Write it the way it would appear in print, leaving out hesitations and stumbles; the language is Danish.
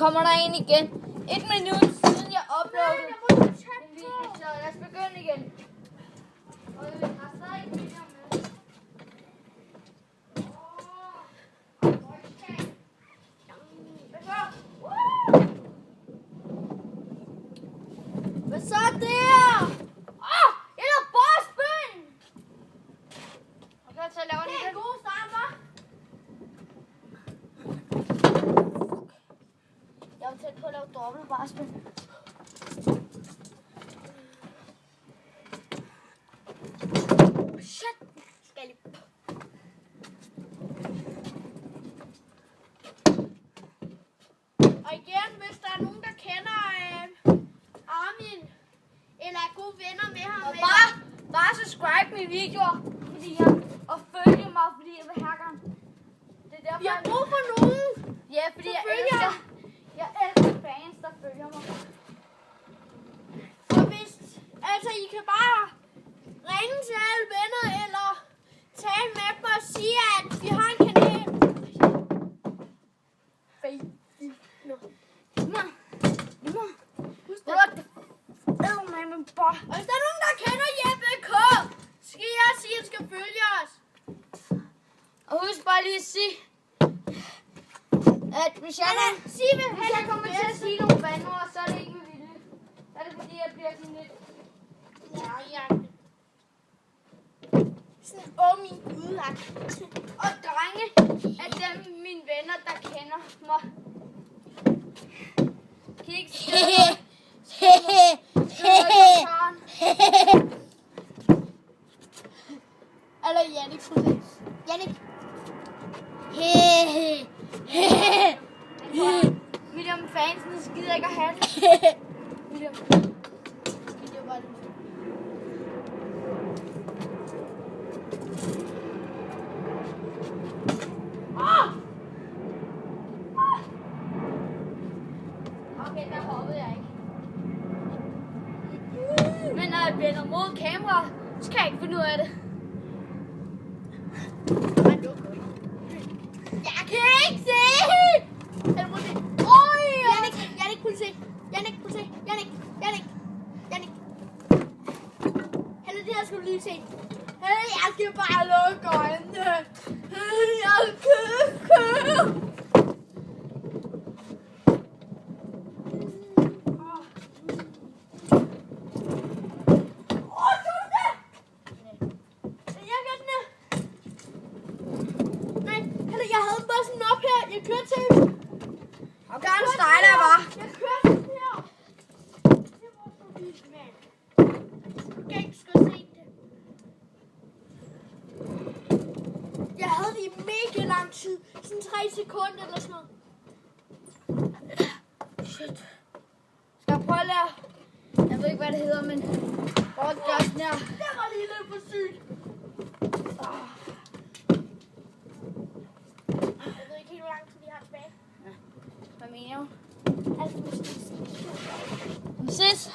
kommer der en igen. 1 minut siden jeg uploadede en video, så lad os begynde igen. Og vi har stadig en video med. Hvad så der? Jeg er bossbøn! Okay, så laver den en god start, hva'? Jeg er tæt på at lave dobbelt bossbøn. Shit! Skal jeg lige... Og igen, hvis der er nogen, der kender Armin, eller er gode venner med ham, og bare subscribe mine videoer, fordi og følge mig, fordi jeg vil hackeren. Det er derfor, jeg har brug for nogen. Ja, fordi jeg elsker fans, der følger mig. Og hvis, altså I kan bare ringe til alle venner, eller tale med dem og sige, at vi har en kanal. Og hvis der er nogen, der kender Jeppe K, skal jeg sige, at I skal følge os. Og husk bare lige at sige, at hvis jeg kommer til at sige nogle bandord, så er det ikke med vilje. Så er det fordi, jeg bliver sådan lidt... Ja. Sådan min gudhak. Og drenge er dem mine venner, der kender mig. Kan I ikke skrive? Eller Jannik. William fansen skider ikke at have det. William. Video var det. Okay, der hoppede jeg ikke. Men når jeg vender mod kamera, så kan jeg ikke finde ud af det. Jeg kan ikke se! Jannik, prøv at se. Jannik. Helle, det her skal du lige se. Hey, jeg skal bare lukke øjnene. Jeg kan. Jeg havde bare sådan op her. Jeg kørte til. Og der er en stejler, var. Jeg kørte til her. Det var så vildt, mand. Jeg kan ikke skulle se det. Jeg havde det i mega lang tid. Sådan 3 sekunder eller sådan noget. Shit. Skal jeg prøve at lære? Jeg ved ikke, hvad det hedder, men... Hvor det gør sådan her. Det var lige lidt for sygt. Hvad mener du? Altså, vi ses.